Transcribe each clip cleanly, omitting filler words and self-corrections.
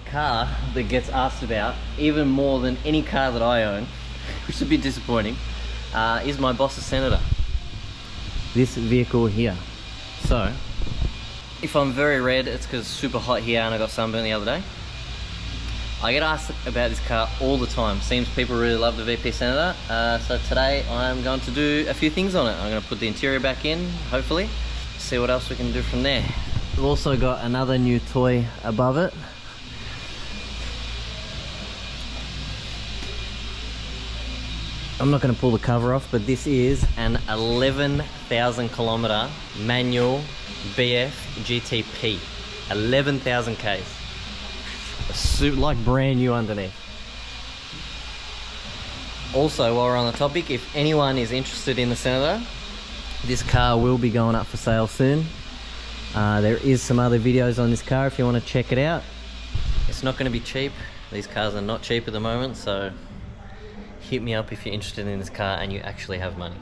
a car that gets asked about even more than any car that I own, which is a bit disappointing, is my Bolsters Senator. This vehicle here. So, if I'm very red, it's because it's super hot here and I got sunburned the other day. I get asked about this car all the time. Seems people really love the VP Senator. So today I'm going to do a few things on it. I'm going to put the interior back in, hopefully. See what else we can do from there. We've also got another new toy above it. I'm not going to pull the cover off, but this is an 11,000 kilometer manual BF GTP. 11,000 Ks. A suit like brand new underneath. Also, while we're on the topic, if anyone is interested in the Senator, this car will be going up for sale soon. There is some other videos on this car if you want to check it out. It's not going to be cheap. These cars are not cheap at the moment, so hit me up if you're interested in this car and you actually have money.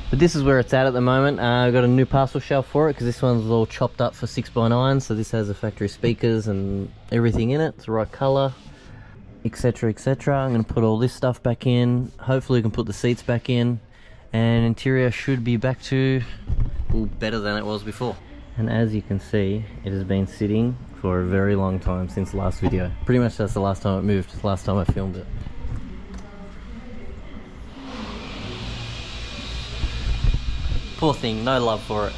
But this is where it's at the moment. I've got a new parcel shelf for it because this one's all chopped up for 6x9, so this has the factory speakers and everything in it. It's the right colour, etc, etc. I'm going to put all this stuff back in. Hopefully we can put the seats back in, and interior should be back to better than it was before. And as you can see, it has been sitting for a very long time since the last video. Pretty much that's the last time it moved, the last time I filmed it. Poor thing, no love for it.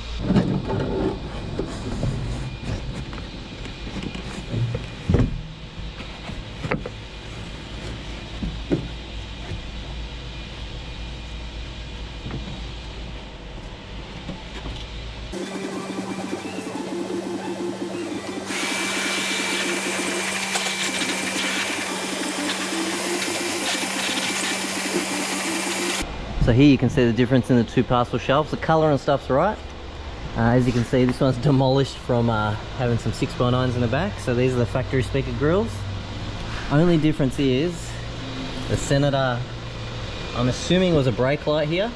So here you can see the difference in the two parcel shelves. The colour and stuff's right. As you can see, this one's demolished from having some 6x9s in the back. So these are the factory speaker grills. Only difference is the Senator, I'm assuming, was a brake light here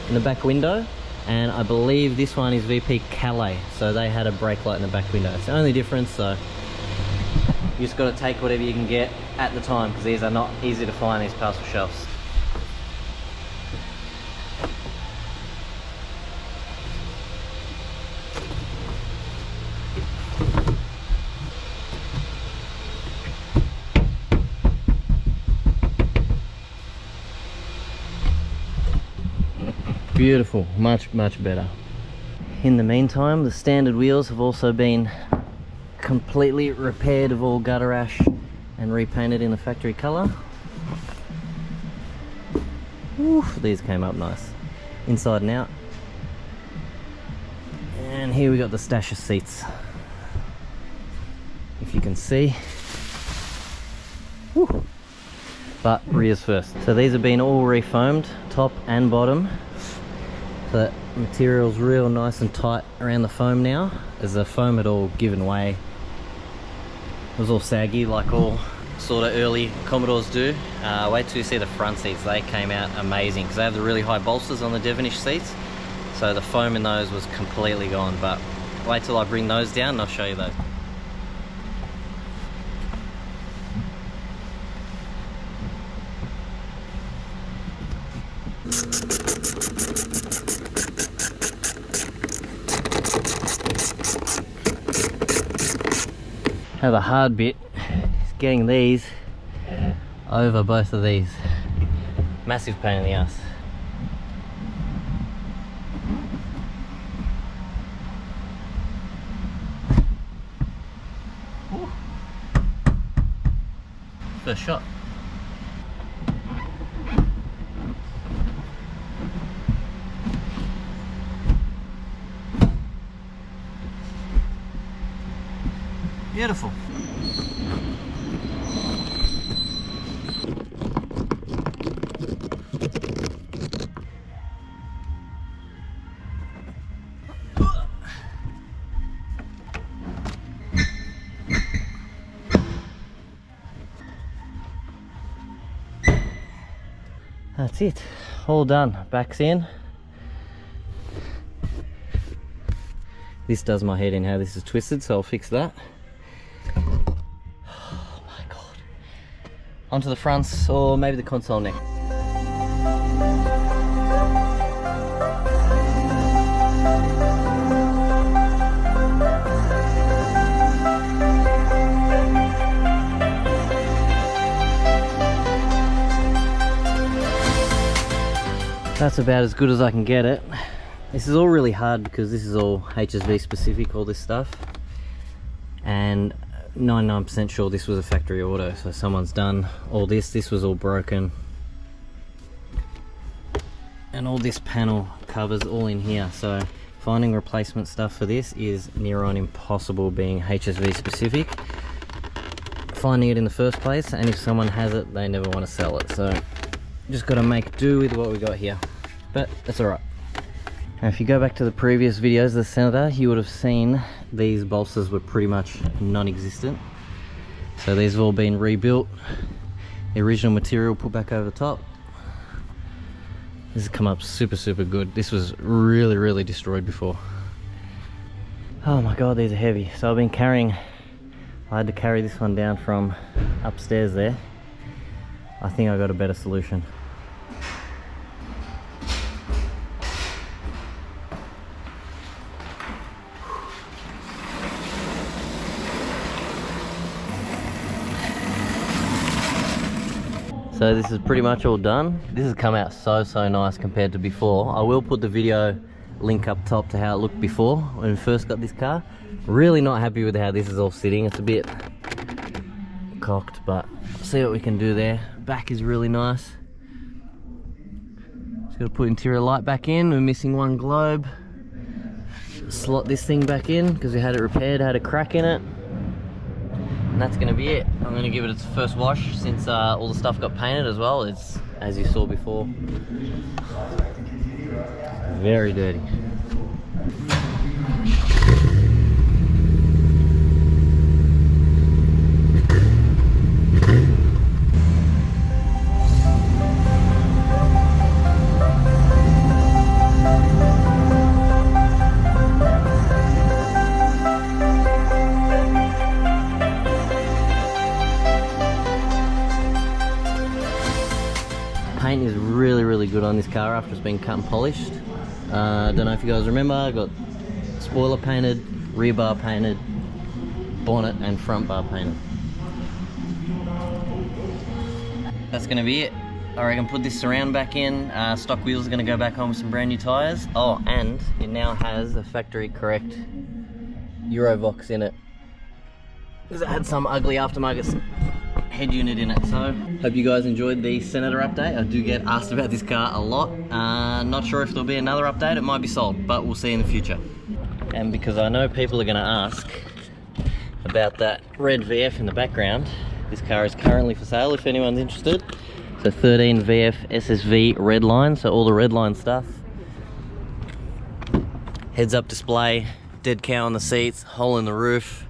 in the back window, and I believe this one is VP Calais, so they had a brake light in the back window. It's the only difference, so you just got to take whatever you can get at the time, because these are not easy to find, these parcel shelves. Beautiful, much better. In the meantime, the standard wheels have also been completely repaired of all gutter ash and repainted in the factory colour. These came up nice, inside and out. And here we got the stash of seats, if you can see. Woo. But rears first. So these have been all refoamed, top and bottom. So that material's real nice and tight around the foam now, as the foam had all given way. It was all saggy like all sort of early Commodores do. Wait till you see the front seats. They came out amazing because they have the really high bolsters on the Devonish seats. So the foam in those was completely gone, but wait till I bring those down and I'll show you those. Now the hard bit is getting these over both of these. Massive pain in the ass. First shot. Beautiful. That's it, all done. Back's in. This does my head in how this is twisted, so I'll fix that. onto the fronts or maybe the console neck. That's about as good as I can get it. This is all really hard because this is all HSV specific, all this stuff. And 99% sure this was a factory order, so someone's done all this. This was all broken. And all this panel covers all in here, so finding replacement stuff for this is near on impossible, being HSV specific. Finding it in the first place, and if someone has it, they never want to sell it. So just got to make do with what we got here, but that's all right. Now, if you go back to the previous videos of the Senator, you would have seen these bolsters were pretty much non-existent. So these have all been rebuilt, the original material put back over the top. This has come up super good. This was really destroyed before. Oh my god, these are heavy. So I've been carrying, I had to carry this one down from upstairs there. I think I got a better solution. So this is pretty much all done. This has come out so nice compared to before. I will put the video link up top to how it looked before when we first got this car. Really not happy with how this is all sitting. It's a bit cocked, but see what we can do there. Back is really nice. Just got to put interior light back in. We're missing one globe. Slot this thing back in because we had it repaired, had a crack in it. And that's going to be it. I'm going to give it its first wash since all the stuff got painted as well. It's, as you saw before, very dirty. Paint is really good on this car after it's been cut and polished. I don't know if you guys remember, I got spoiler painted, rear bar painted, bonnet and front bar painted. That's going to be it. I reckon put this surround back in, stock wheels are going to go back on with some brand new tyres. Oh, and it now has a factory correct Eurovox in it, because it had some ugly aftermarket head unit in it. So hope you guys enjoyed the Senator update. I do get asked about this car a lot. Not sure if there'll be another update. It might be sold, but we'll see in the future. And because I know people are going to ask about that red VF in the background, this car is currently for sale if anyone's interested. So 13 VF SSV Redline, so all the Redline stuff. Heads up display, dead cow on the seats, hole in the roof,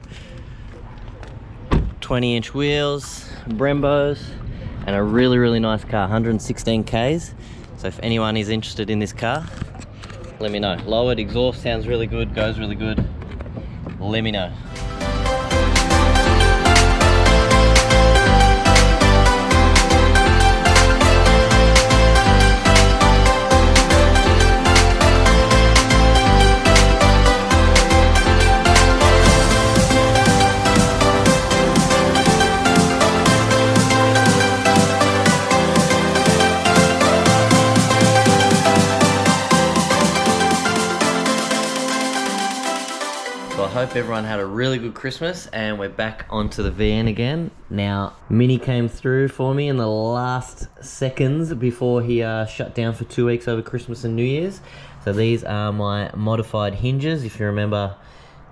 20-inch wheels, Brembos, and a really nice car, 116 Ks. So if anyone is interested in this car, let me know. Lowered exhaust, sounds really good, goes really good. Let me know. I hope everyone had a really good Christmas, and we're back onto the VN again. Now, Mini came through for me in the last seconds before he shut down for 2 weeks over Christmas and New Year's. So these are my modified hinges. If you remember,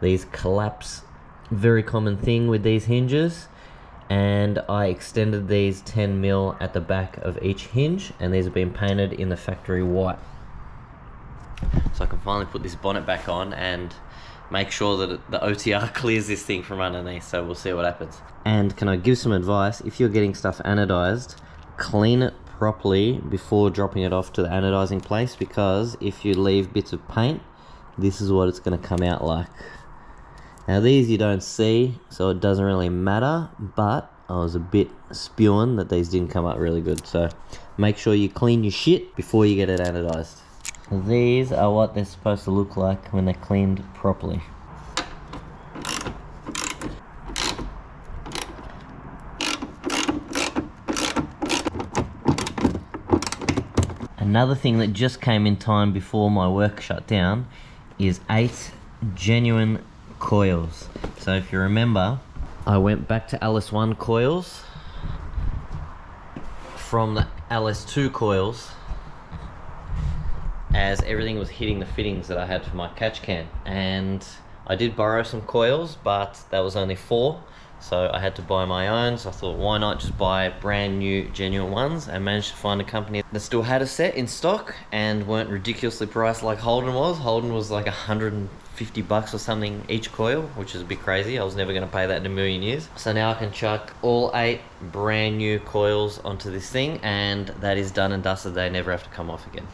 these collapse, very common thing with these hinges. And I extended these 10mm at the back of each hinge, and these have been painted in the factory white. So I can finally put this bonnet back on and make sure that the OTR clears this thing from underneath, so we'll see what happens. And can I give some advice? If you're getting stuff anodized, clean it properly before dropping it off to the anodizing place, because if you leave bits of paint, this is what it's going to come out like. Now these you don't see, so it doesn't really matter, but I was a bit spewing that these didn't come up really good. So make sure you clean your shit before you get it anodized. These are what they're supposed to look like when they're cleaned properly. Another thing that just came in time before my work shut down is 8 genuine coils. So if you remember, I went back to LS1 coils from the LS2 coils as everything was hitting the fittings that I had for my catch can. And I did borrow some coils, but that was only 4. So I had to buy my own, so I thought why not just buy brand new genuine ones, and managed to find a company that still had a set in stock and weren't ridiculously priced like Holden was. Holden was like $150 or something each coil, which is a bit crazy. I was never going to pay that in a million years. So now I can chuck all 8 brand new coils onto this thing, and that is done and dusted. They never have to come off again.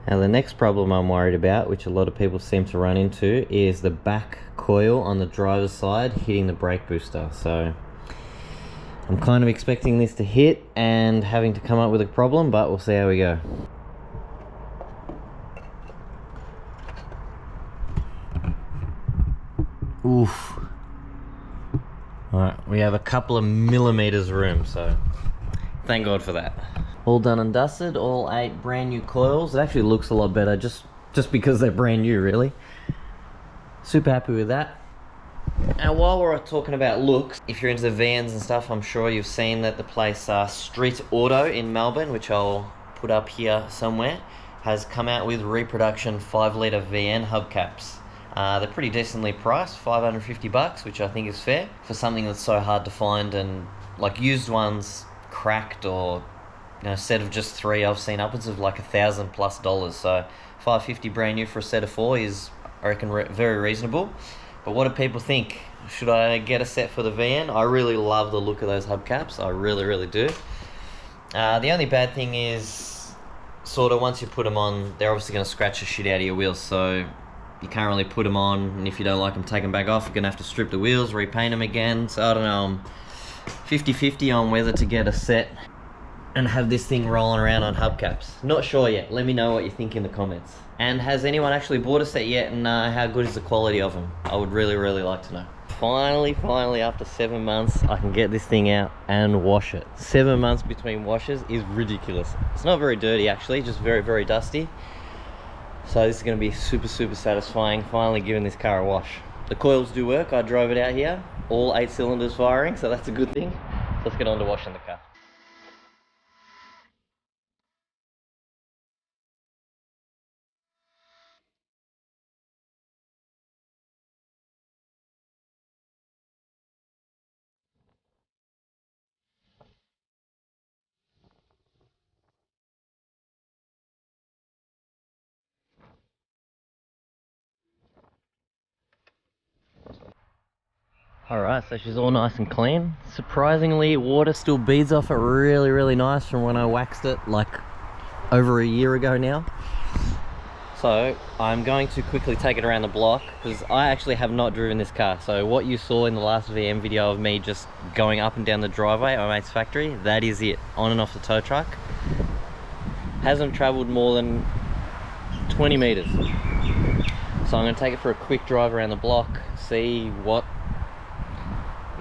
Now the next problem I'm worried about, which a lot of people seem to run into, is the back coil on the driver's side hitting the brake booster. So I'm kind of expecting this to hit and having to come up with a problem, but we'll see how we go. Oof. Alright, we have a couple of millimeters room, so thank God for that. All done and dusted, all 8 brand new coils. It actually looks a lot better just because they're brand new, really. Super happy with that. And while we're talking about looks, if you're into the vans and stuff, I'm sure you've seen that the place Street Auto in Melbourne, which I'll put up here somewhere, has come out with reproduction 5-litre VN hubcaps. They're pretty decently priced, $550, which I think is fair for something that's so hard to find, and like used ones cracked or a set of just 3, I've seen upwards of like $1,000+. So $550 brand new for a set of 4 is, I reckon, very reasonable. But what do people think? Should I get a set for the van? I really love the look of those hubcaps. I really do. The only bad thing is, sort of, once you put them on, they're obviously going to scratch the shit out of your wheels. So you can't really put them on, and if you don't like them, take them back off. You're going to have to strip the wheels, repaint them again. So I don't know, I'm 50-50 on whether to get a set and have this thing rolling around on hubcaps. Not sure yet. Let me know what you think in the comments. And has anyone actually bought a set yet, and how good is the quality of them? I would really like to know. Finally, after 7 months, I can get this thing out and wash it. 7 months between washes is ridiculous. It's not very dirty actually, just very dusty. So this is going to be super satisfying, finally giving this car a wash. The coils do work. I drove it out here, all 8 cylinders firing, so that's a good thing. Let's get on to washing the car. Alright, so she's all nice and clean. Surprisingly, water still beads off it really nice from when I waxed it like over a year ago now. So I'm going to quickly take it around the block, because I actually have not driven this car. So what you saw in the last VM video of me just going up and down the driveway at my mate's factory, that is it, on and off the tow truck. Hasn't travelled more than 20 meters. So I'm going to take it for a quick drive around the block, see what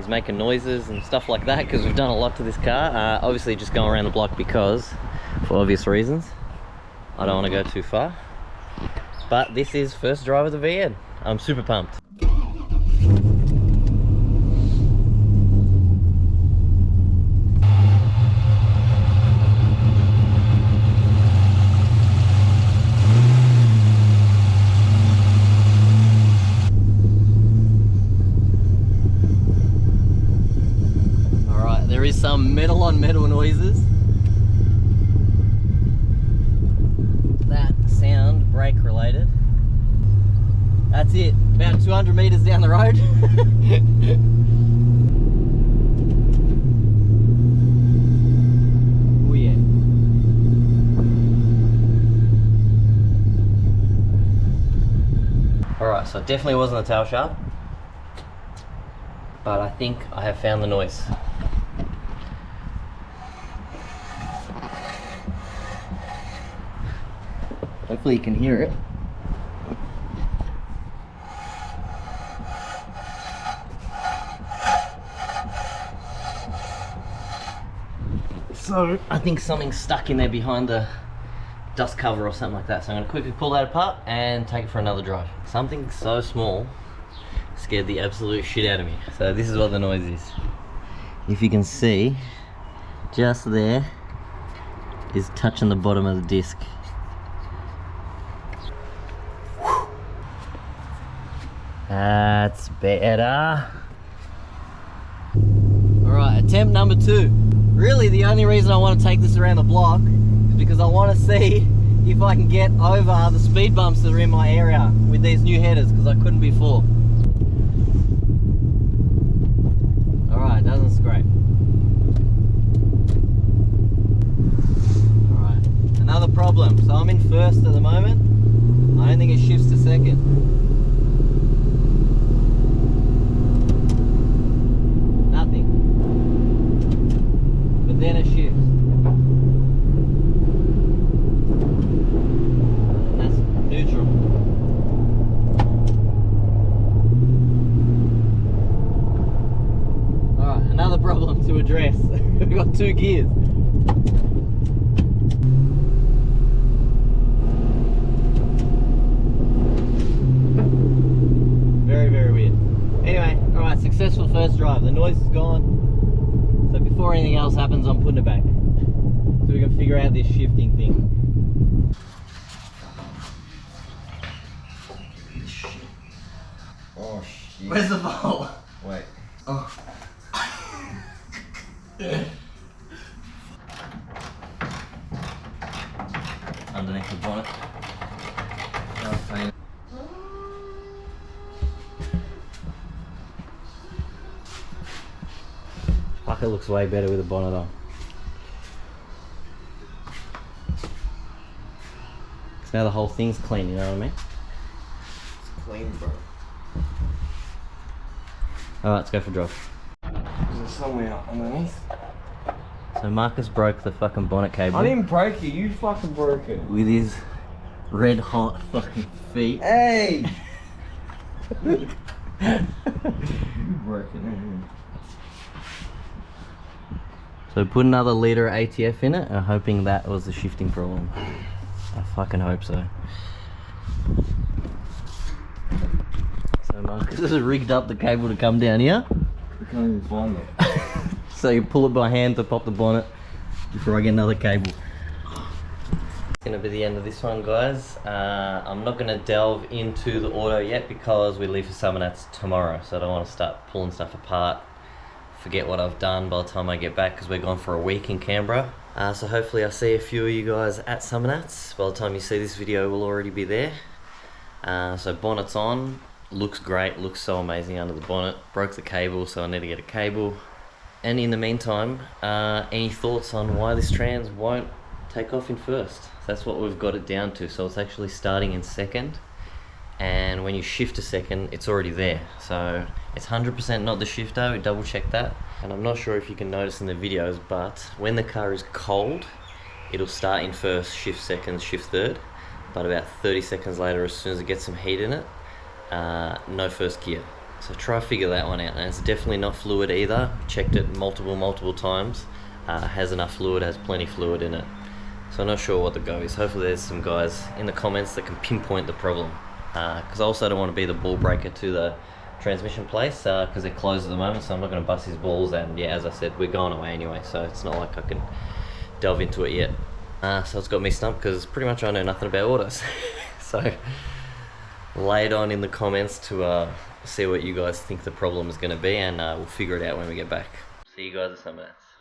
is making noises and stuff like that, because we've done a lot to this car. Obviously just going around the block because, for obvious reasons, I don't want to go too far. But this is first drive of the VN. I'm super pumped. There is some metal on metal noises. That sound brake related. That's it, about 200 meters down the road. So it definitely wasn't the tail shaft, but I think I have found the noise. Hopefully you can hear it. So I think something's stuck in there behind the dust cover or something like that. So I'm gonna quickly pull that apart and take it for another drive. Something so small scared the absolute shit out of me. So this is what the noise is. If you can see, just there is touching the bottom of the disc. That's better. Alright, attempt number 2. Really the only reason I want to take this around the block is because I want to see if I can get over the speed bumps that are in my area with these new headers, because I couldn't before. Alright, doesn't scrape. Alright, another problem. So I'm in first at the moment. I don't think it shifts to second. Then it shifts. And that's neutral. Alright, another problem to address. We've got 2 gears. Very, very weird. Anyway, alright, successful first drive. The noise is gone. So before anything else happens, I'm putting it back so we can figure out this shifting thing. Oh shit. Where's the bolt? Wait. Oh. Underneath the bonnet. Fuck, it looks way better with the bonnet on. So now the whole thing's clean, you know what I mean? It's clean, bro. Alright, let's go for a drive. Is there somewhere underneath? So Marcus broke the fucking bonnet cable. I didn't break it, you fucking broke it. With his red hot fucking feet. Hey! You broke it. So put another litre of ATF in it, and hoping that was the shifting problem. I fucking hope so. So Marcus has rigged up the cable to come down here. I can't even find it. So you pull it by hand to pop the bonnet before I get another cable. It's gonna be the end of this one, guys. I'm not gonna delve into the auto yet because we leave for Summernats tomorrow, so I don't want to start pulling stuff apart, forget what I've done by the time I get back, because we're gone for a week in Canberra. So hopefully I'll see a few of you guys at Summernats. By the time you see this video, we'll already be there. So bonnet's on, looks great, looks so amazing under the bonnet. Broke the cable, so I need to get a cable. And in the meantime, any thoughts on why this trans won't take off in first? That's what we've got it down to. So it's actually starting in second, and when you shift to second, it's already there. So it's 100% not the shifter. We double checked that. And I'm not sure if you can notice in the videos, but when the car is cold, it'll start in first, shift second, shift third. But about 30 seconds later, as soon as it gets some heat in it, no first gear. So try to figure that one out. And it's definitely not fluid either. Checked it multiple times. Has enough fluid, has plenty fluid in it. So I'm not sure what the go is. Hopefully there's some guys in the comments that can pinpoint the problem. Because I also don't want to be the ball breaker to the transmission place, because they're closed at the moment, so I'm not going to bust his balls. And yeah, as I said, we're going away anyway, so it's not like I can delve into it yet. So it's got me stumped because pretty much I know nothing about autos. So lay it on in the comments to see what you guys think the problem is going to be, and we'll figure it out when we get back. See you guys at Summernats.